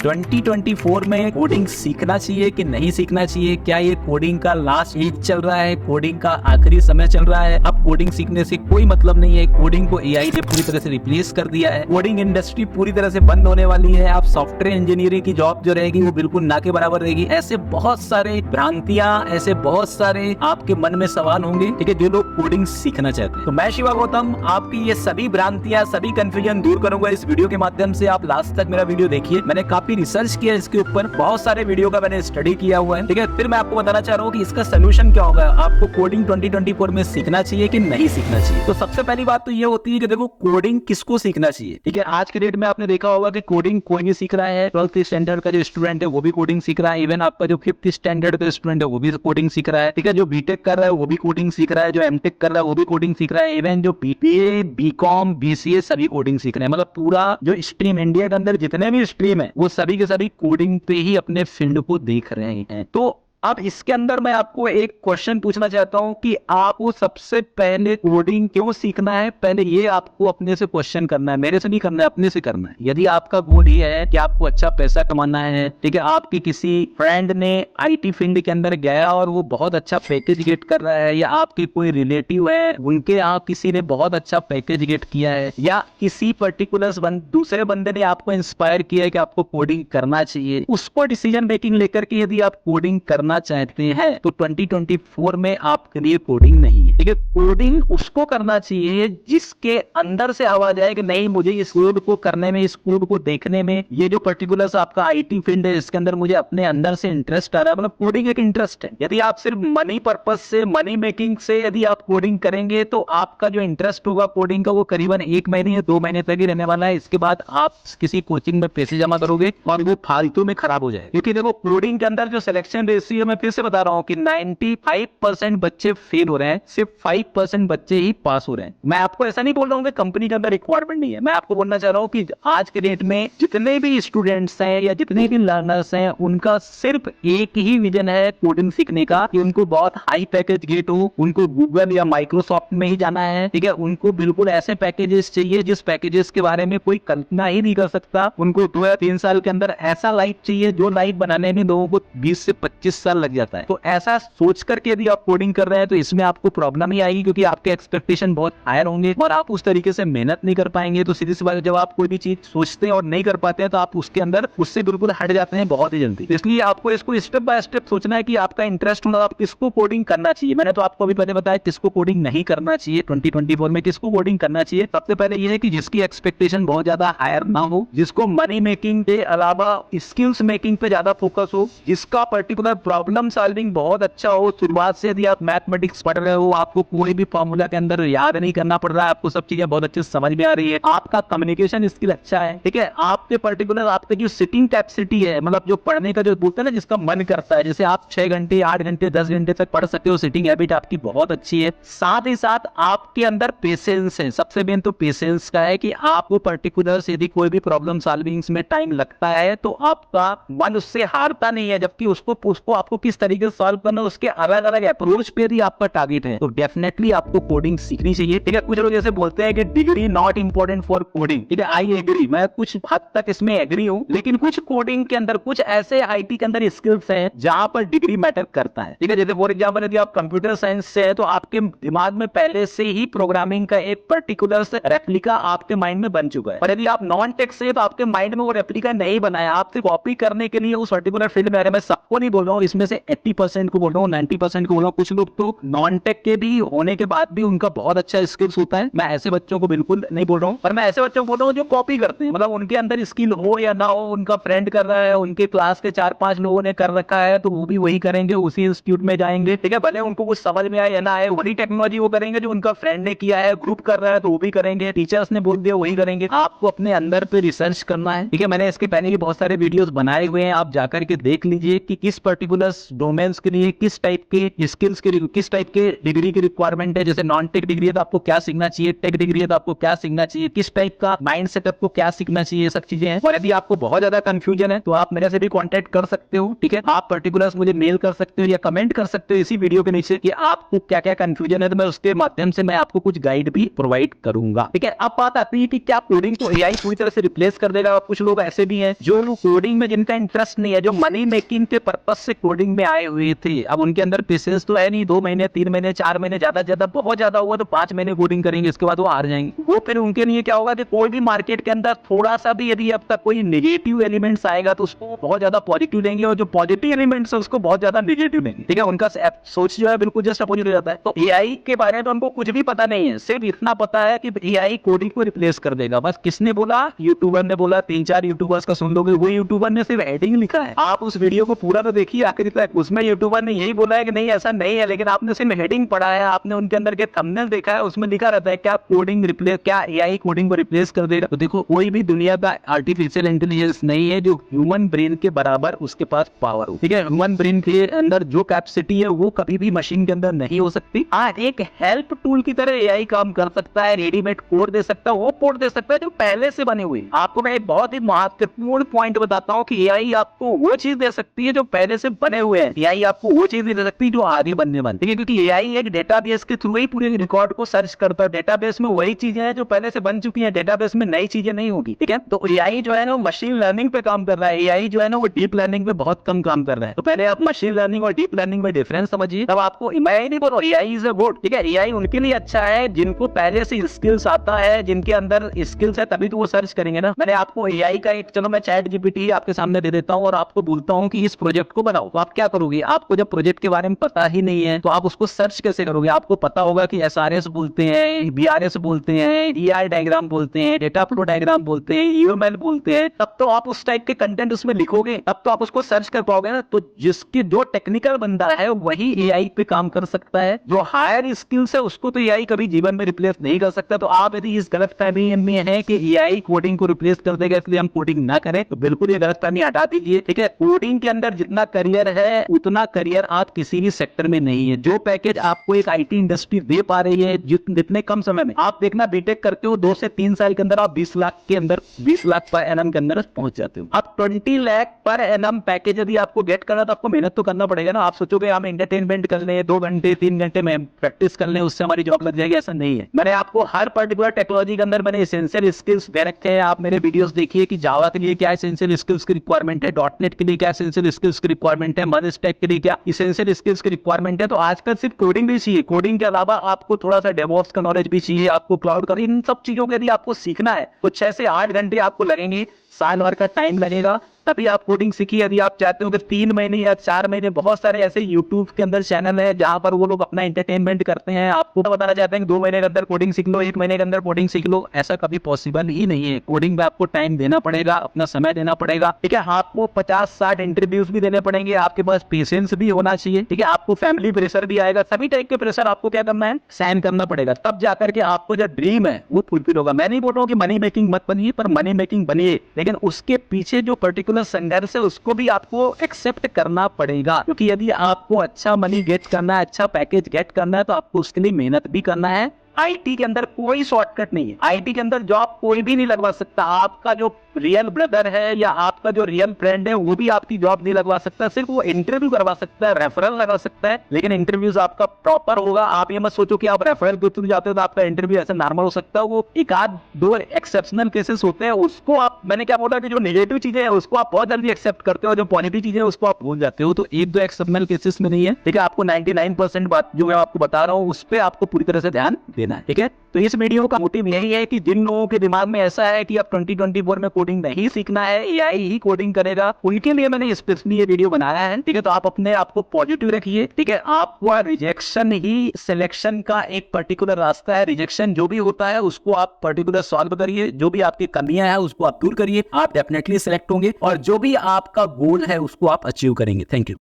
2024 में कोडिंग सीखना चाहिए कि नहीं सीखना चाहिए? क्या ये कोडिंग का लास्ट एज चल रहा है, कोडिंग का आखिरी समय चल रहा है? अब कोडिंग सीखने से कोई मतलब नहीं है, कोडिंग को एआई ने पूरी तरह से रिप्लेस कर दिया है, कोडिंग इंडस्ट्री पूरी तरह से बंद होने वाली है, आप सॉफ्टवेयर इंजीनियरिंग की जॉब जो रहेगी वो बिल्कुल ना के बराबर रहेगी। ऐसे बहुत सारे भ्रांतियां, ऐसे बहुत सारे आपके मन में सवाल होंगे, ठीक है, जो लोग कोडिंग सीखना चाहते हैं। तो मैं शिवा गौतम आपकी ये सभी भ्रांतियां, सभी कंफ्यूजन दूर करूंगा इस वीडियो के माध्यम से। आप लास्ट तक मेरा वीडियो देखिए, मैंने काफी रिसर्च किया इसके ऊपर, बहुत सारे वीडियो का मैंने स्टडी किया हुआ है, ठीक है। फिर मैं आपको बताना चाह रहा हूँ कि इसका सोल्यूशन क्या होगा, आपको कोडिंग 2024 में सीखना चाहिए कि नहीं सीखना चाहिए। तो सबसे पहली बात तो ये होती है कि देखो कोडिंग किसको सीखना चाहिए, ठीक है। आज के डेट में आपने देखा होगा कि कोडिंग कोई भी सीख रहा है। 12th स्टैंडर्ड का जो स्टूडेंट है वो भी कोडिंग सीख रहा है, इवन आपका जो 5th स्टैंडर्ड का स्टूडेंट है वो भी कोडिंग सीख रहा है, ठीक है। जो बीटेक कर रहा है वो भी कोडिंग सीख रहा है, जो एमटेक कर रहा है वो भी कोडिंग सीख रहा है, इवन जो बीबीए, बीकॉम, बीसीए सभी कोडिंग सीख रहे हैं। मतलब पूरा जो स्ट्रीम इंडिया के अंदर जितने भी स्ट्रीम है वो सभी के सभी कोडिंग पे ही अपने फील्ड को देख रहे हैं। तो अब इसके अंदर मैं आपको एक क्वेश्चन पूछना चाहता हूं कि आपको सबसे पहले कोडिंग क्यों सीखना है? पहले ये आपको अपने से क्वेश्चन करना है, मेरे से नहीं करना है, अपने से करना है। यदि आपका गोल ये है कि आपको अच्छा पैसा कमाना है, ठीक है, आपकी किसी फ्रेंड ने आईटी फील्ड के अंदर गया और वो बहुत अच्छा पैकेज गेट कर रहा है, या आपके कोई रिलेटिव है उनके यहाँ किसी ने बहुत अच्छा पैकेज गेट किया है, या किसी पर्टिकुलर दूसरे बंदे ने आपको इंस्पायर किया है कि आपको कोडिंग करना चाहिए, उसको डिसीजन मेकिंग लेकर के यदि आप कोडिंग करना चाहते हैं तो 2024 में आपके लिए कोडिंग नहीं है, ठीक है। कोडिंग उसको करना चाहिए जिसके अंदर से आवाज आए कि नहीं, मुझे इस कोड को करने में, इस कोड को देखने में, ये जो पर्टिकुलर आपका आईटी फील्ड है इसके अंदर मुझे अपने अंदर से इंटरेस्ट आ रहा है। मतलब कोडिंग एक इंटरेस्ट है। यदि आप सिर्फ मनी पर्पस से, मनी मेकिंग से यदि आप कोडिंग करेंगे तो आपका जो इंटरेस्ट होगा कोडिंग का वो करीबन 1 महीने या 2 महीने तक ही रहने वाला है। इसके बाद आप किसी कोचिंग में पैसे जमा करोगे और वो फालतू में खराब हो जाएगा। क्योंकि देखो कोडिंग के अंदर जो सिलेक्शन रेशियो, मैं फिर से बता रहा हूं कि 95% बच्चे फेल हो रहे हैं, सिर्फ 5% बच्चे ही पास हो रहे हैं। मैं आपको ऐसा नहीं बोल रहा हूं कि कंपनी के अंदर रिक्वायरमेंट नहीं है, मैं आपको बोलना चाह रहा हूं कि आज के डेट में जितने भी स्टूडेंट्स हैं या जितने भी लर्नर्स हैं उनका सिर्फ एक ही विजन है कोडिंग सीखने का, कि उनको बहुत हाई पैकेज गेट हो, उनको गूगल या माइक्रोसॉफ्ट में ही जाना है, ठीक है। उनको बिल्कुल ऐसे पैकेजेस चाहिए जिस पैकेजेस के बारे में कोई कल्पना ही नहीं कर सकता। उनको 2 या 3 साल के अंदर ऐसा लाइफ चाहिए जो लाइफ बनाने में लोगों को 20 से 25 साल लग जाता है। तो ऐसा सोच करके यदि आप कोडिंग कर रहे हैं तो इसमें आपको प्रॉब्लम ही आएगी, क्योंकि आपके एक्सपेक्टेशन बहुत हायर होंगे और आप उस तरीके से मेहनत नहीं कर पाएंगे। तो सीधी सी बात, जब आप कोई भी चीज सोचते हैं और नहीं कर पाते हैं तो आप उसके अंदर उससे बिल्कुल हट जाते हैं बहुत ही जल्दी। इसलिए आपको इसको स्टेप बाय स्टेप सोचना है कि आपका इंटरेस्ट होना, आप किसको कोडिंग करना चाहिए। मैंने तो आपको अभी पहले बताया किसको कोडिंग नहीं करना चाहिए 2024 में, किसको कोडिंग करना चाहिए। सबसे पहले ये है कि जिसकी एक्सपेक्टेशन बहुत ज्यादा हायर ना हो, जिसको मनी मेकिंग के अलावा स्किल्स मेकिंग पे ज्यादा फोकस हो, जिसका पर्टिकुलर प्रॉब्लम सॉल्विंग बहुत अच्छा हो। शुरुआत से यदि आप मैथमेटिक्स पढ़ रहे हो, आपको कोई भी फॉर्मूला के अंदर याद नहीं करना पड़ रहा है, आपको सब चीजें बहुत अच्छे से समझ में आ रही है, आपका कम्युनिकेशन स्किल अच्छा है, ठीक है, आपके पर्टिकुलर आपके जो सिटिंग कैपेसिटी है, मतलब जो पढ़ने का जो बोलते हैं ना, जिसका मन करता है, जैसे आप 6 घंटे, 8 घंटे, 10 घंटे तक पढ़ सकते हो, सिटिंग हैबिट आपकी बहुत अच्छी है। साथ ही साथ आपके अंदर पेशेंस है। सबसे मेन तो पेशेंस का है कि आपको पर्टिकुलर यदि कोई भी प्रॉब्लम सॉल्विंग में टाइम लगता है तो आपका मन उससे हारता नहीं है, जबकि उसको आपको किस तरीके से सॉल्व करना, उसके अलग अलग अप्रोच पे भी आपका टारगेट है। तो डेफिनेटली आपको कोडिंग सीखनी चाहिए, ठीक है। कुछ लोग जैसे बोलते हैं कि degree not important for coding, ठीक है, आई एग्री, मैं कुछ हद तक इसमें एग्री हूं, लेकिन कुछ कोडिंग के अंदर कुछ ऐसे आईटी के अंदर स्किल्स हैं जहां पर डिग्री मैटर करता है, ठीक है। जैसे फॉर एग्जांपल यदि आप कंप्यूटर साइंस से है तो आपके दिमाग में पहले से ही प्रोग्रामिंग का एक पर्टिकुलर रेप्लिका आपके माइंड में बन चुका है। और यदि आप नॉन टेक से तो आपके माइंड में वो रेप्लिका नहीं बनाया, आप सिर्फ कॉपी करने के लिए उस पर्टिकुलर फील्ड में आ रहे हैं। मैं सबको नहीं बोल रहा हूँ, इसमें से 80% को बोल रहा हूँ, 90% को बोल रहा हूँ। कुछ लोग तो नॉन टेक के भी होने के बाद भी उनका बहुत अच्छा स्किल्स होता है, मैं ऐसे बच्चों को बिल्कुल नहीं बोल रहा हूँ। पर मैं ऐसे बच्चों को बोल रहा हूँ जो कॉपी करते हैं, मतलब उनके अंदर स्किल हो या ना हो, उनका फ्रेंड कर रहा है, उनके क्लास के 4-5 लोगों ने कर रखा है तो वो भी वही करेंगे, उसी इंस्टीट्यूट में जाएंगे, ठीक है। भले उनको कुछ समझ में आए या ना आए, वही टेक्नोलॉजी वो करेंगे जो उनका फ्रेंड ने किया है, ग्रुप कर रहा है तो वो भी करेंगे, टीचर्स ने बोल दिया वही करेंगे। आपको अपने अंदर पे रिसर्च करना है, ठीक है। मैंने इसके पहले भी बहुत सारे वीडियोस बनाए हुए हैं, आप जाकर के देख लीजिए कि किस पर्टिकुलर पर्टिकुलर डोमेन्स के लिए किस टाइप के स्किल्स के लिए, किस टाइप के डिग्री की रिक्वायरमेंट है। जैसे नॉन टेक डिग्री है तो आपको क्या सीखना चाहिए, टेक डिग्री है तो आपको क्या सीखना चाहिए, किस टाइप का माइंड सेटअप को क्या सीखना चाहिए, ये सब चीजें हैं। और यदि आपको बहुत ज्यादा कंफ्यूजन है तो आप मेरे से भी कांटेक्ट कर सकते हो, ठीक है। आप पर्टिकुलर्स मुझे मेल कर सकते हो या कमेंट कर सकते हो इसी वीडियो के नीचे कि आपको क्या क्या कंफ्यूजन है, तो मैं उसके माध्यम से मैं आपको कुछ गाइड भी प्रोवाइड करूंगा, ठीक है। अब बात आती है कि क्या कोडिंग को एआई पूरी तरह से रिप्लेस कर देगा। कुछ लोग ऐसे भी हैं जो कोडिंग में जिनका इंटरेस्ट नहीं है, जो मनी मेकिंग के पर्पस से कोडिंग में आए हुए थे। अब उनके अंदर पेशेंस तो है नहीं, 2 महीने 3 महीने 4 महीने, ज्यादा से ज्यादा बहुत ज्यादा हुआ तो 5 महीने कोडिंग करेंगे, इसके बाद वो हार जाएंगे। वो फिर उनके लिए क्या होगा कि कोई भी मार्केट के अंदर थोड़ा सा भी यदि अब तक कोई नेगेटिव एलिमेंट्स आएगा तो उसको बहुत ज्यादा पॉजिटिव लेंगे, और जो पॉजिटिव एलिमेंट्स है उसको बहुत ज्यादा नेगेटिव लेंगे, ठीक है। उनका सोच जो है बिल्कुल जस्ट अपोजिट हो जाता है। तो एआई के बारे में तो हमको कुछ भी पता नहीं है, सिर्फ इतना पता है कि एआई कोडिंग को रिप्लेस कर देगा। बस किसने बोला? यूट्यूबर ने बोला। 3-4 यूट्यूबर्स का सुन लोगे, वो यूट्यूबर ने सिर्फ हेडिंग लिखा है। आप उस वीडियो को पूरा तो देखिए आखिर तक, उसमें यूट्यूबर ने यही बोला है कि नहीं ऐसा नहीं है, लेकिन आपने सिर्फ हेडिंग पढ़ा है, आपने उनके अंदर के थंबनेल देखा है, उसमें लिखा रहता है क्या कोडिंग रिप्लेस, क्या एआई कोडिंग को रिप्लेस कर देगा। तो देखो कोई भी दुनिया का आर्टिफिशियल इंटेलिजेंस नहीं है जो ह्यूमन ब्रेन के बराबर उसके पास पावर हो, ठीक है। ह्यूमन ब्रेन के अंदर जो कैपेसिटी है वो कभी भी मशीन के अंदर नहीं हो सकती। एक हेल्प टूल की तरह एआई काम कर सकता है, रेडीमेड कोड दे सकता है, वो कोड दे सकता है जो पहले से बने हुए। आपको मैं एक बहुत ही महत्वपूर्ण पॉइंट बताता हूँ कि एआई आपको वो चीज दे सकती है जो पहले से बने हुए हैं। एआई आपको वो चीज दे सकती है जो आगे बनने वाली, ठीक है। क्योंकि एआई एक डेटाबेस के थ्रू ही पूरे रिकॉर्ड को सर्च करता है। डेटाबेस में वही चीजें हैं जो पहले से बन चुकी हैं, डेटाबेस में नई चीजें नहीं होगी, ठीक है। तो एआई जो है ना मशीन लर्निंग पे काम कर रहा है, एआई जो है ना वो डीप लर्निंग पे बहुत कम काम कर रहा है। तो पहले आप मशीन लर्निंग और डीप लर्निंग में डिफरेंस समझिए, तब आपको, मैं नहीं बोल रहा एआई इज अ गुड, ठीक है। एआई उनके लिए अच्छा है जिनको पहले से स्किल्स आता है, जिनके अंदर स्किल्स है, तभी तो वो सर्च करेंगे ना। मैंने आपको एआई का एक, चलो मैं चैट जीपीटी आपके सामने दे देता हूँ और आपको बोलता हूँ कि इस प्रोजेक्ट को बनाओ, तो आप क्या करोगे? आपको जब प्रोजेक्ट के बारे में पता ही नहीं है तो आप उसको सर्च कैसे करोगे? आपको पता होगा कि एसआरएस बोलते हैं, बीआरएस बोलते हैं, ईआर डायग्राम बोलते हैं, डेटा फ्लो डायग्राम बोलते हैं, यूएमएल बोलते हैं, तब तो आप उस टाइप के कंटेंट उसमें लिखोगे, तब तो आप उसको सर्च कर पाओगे ना। तो जिसकी जो टेक्निकल बंदा है वही एआई पे काम कर सकता है, जो हायर स्किल्स है उसको तो एआई कभी जीवन में रिप्लेस नहीं कर सकता। तो आप यदि इस गलतफहमी में है कि एआई कोडिंग को रिप्लेस कर देगा इसलिए हम कोडिंग ना करें, तो बिल्कुल ये गलतफहमी हटा दीजिए, ठीक है। कोडिंग के अंदर जितना करियर है उतना करियर आप किसी भी सेक्टर में नहीं है। जो पैकेज आपको एक आईटी इंडस्ट्री दे पा रही है जितने कम समय में, आप देखना बीटेक करते हो 2 से 3 साल के अंदर आप 20 लाख के अंदर, 20 लाख पर एनम के अंदर पहुंच जाते हो। आप 20 लाख पर एनम पैकेज यदि आपको गेट करना तो आपको मेहनत तो करना पड़ेगा ना। आप सोचोगे हम एंटरटेनमेंट कर लें, 2 घंटे 3 घंटे में प्रैक्टिस कर लें उससे हमारी जॉब लग जाएगी, ऐसा नहीं है। मैंने आपको हर पर्टिकुलर टेक्नोलॉजी के अंदर मैंने एसेंशियल स्किल्स दे रखे हैं। आप मेरे वीडियोस देखिए कि जावा के लिए क्या एसेंशियल स्किल्स की रिक्वायरमेंट है, डॉटनेट के लिए क्या एसेंशियल स्किल्स की रिक्वायरमेंट है, मर्ज स्टैक के लिए क्या एसेंशियल स्किल्स की रिक्वायरमेंट है। तो आजकल सिर्फ कोडिंग भी चाहिए, कोडिंग के अलावा आपको थोड़ा सा डेवऑप्स का नॉलेज भी चाहिए, आपको क्लाउड का, इन सब चीजों के यदि आपको सीखना है तो 6 से 8 घंटे आपको लगेंगे, साल भर का टाइम लगेगा, तभी आप कोडिंग सीखिए। यदि आप चाहते हो कि 3 महीने या 4 महीने, बहुत सारे ऐसे यूट्यूब के अंदर चैनल है जहां पर वो लोग अपना एंटरटेनमेंट करते हैं, आपको बताना चाहते हैं कि 2 महीने के अंदर कोडिंग सीख लो, 1 महीने के अंदर कोडिंग सीख लो, ऐसा कभी पॉसिबल ही नहीं है। कोडिंग में आपको टाइम देना पड़ेगा, अपना समय देना पड़ेगा, ठीक है। आपको 50-60 इंटरव्यूज भी देने पड़ेंगे, आपके पास पेशेंस भी होना चाहिए, ठीक है। आपको फैमिली प्रेशर भी आएगा, सभी टाइप के प्रेशर आपको क्या करना है, सहन करना पड़ेगा, तब जाकर के आपको जो ड्रीम है वो फुलफिल होगा। मैं नहीं बोल रहा हूँ कि मनी मेकिंग मत बनिए, पर मनी मेकिंग बनिए, लेकिन उसके पीछे जो पर्टिकुलर संघर्ष है उसको भी आपको एक्सेप्ट करना पड़ेगा। क्योंकि यदि आपको अच्छा मनी गेट करना है, अच्छा पैकेज गेट करना है, तो आपको उसके लिए मेहनत भी करना है। आईटी के अंदर कोई शॉर्टकट नहीं है, आईटी के अंदर जॉब कोई भी नहीं लगवा सकता। आपका जो रियल ब्रदर है या आपका जो रियल फ्रेंड है वो भी आपकी जॉब नहीं लगवा सकता, सिर्फ वो इंटरव्यू करवा सकता है, रेफरल लगा सकता है, लेकिन इंटरव्यूज आपका प्रॉपर होगा। आप ये मत सोचो कि आप रेफरल के थ्रू जाते हो तो आपका इंटरव्यू ऐसे नॉर्मल हो सकता है। वो 1-2 एक्सेप्शनल केसेस होते हैं, उसको आप, मैंने क्या बोला कि जो नेगेटिव चीजें हैं उसको आप बहुत जल्दी एक्सेप्ट करते हो, जो पॉजिटिव चीजें हैं उसको आप भूल जाते हो। तो 1-2 एक्सेप्शनल केसेस में नहीं है, ठीक है। आपको 99% बात जो मैं आपको बता रहा हूँ उस पर आपको पूरी तरह से ध्यान देना है, ठीक है। तो इस वीडियो का मोटिव यही है कि जिन लोगों के दिमाग में ऐसा है कि अब 2024 में कोडिंग नहीं सीखना है, एआई ही कोडिंग करेगा, उनके लिए मैंने स्पेशली ये वीडियो बनाया है, ठीक है। तो आप अपने आप को पॉजिटिव रखिए, ठीक है। आपको रिजेक्शन ही सिलेक्शन का एक पर्टिकुलर रास्ता है। रिजेक्शन जो भी होता है उसको आप पर्टिकुलर सॉल्व करिए, जो भी आपकी कमियां हैं उसको आप दूर करिए, आप डेफिनेटली सिलेक्ट होंगे और जो भी आपका गोल है उसको आप अचीव करेंगे। Thank you.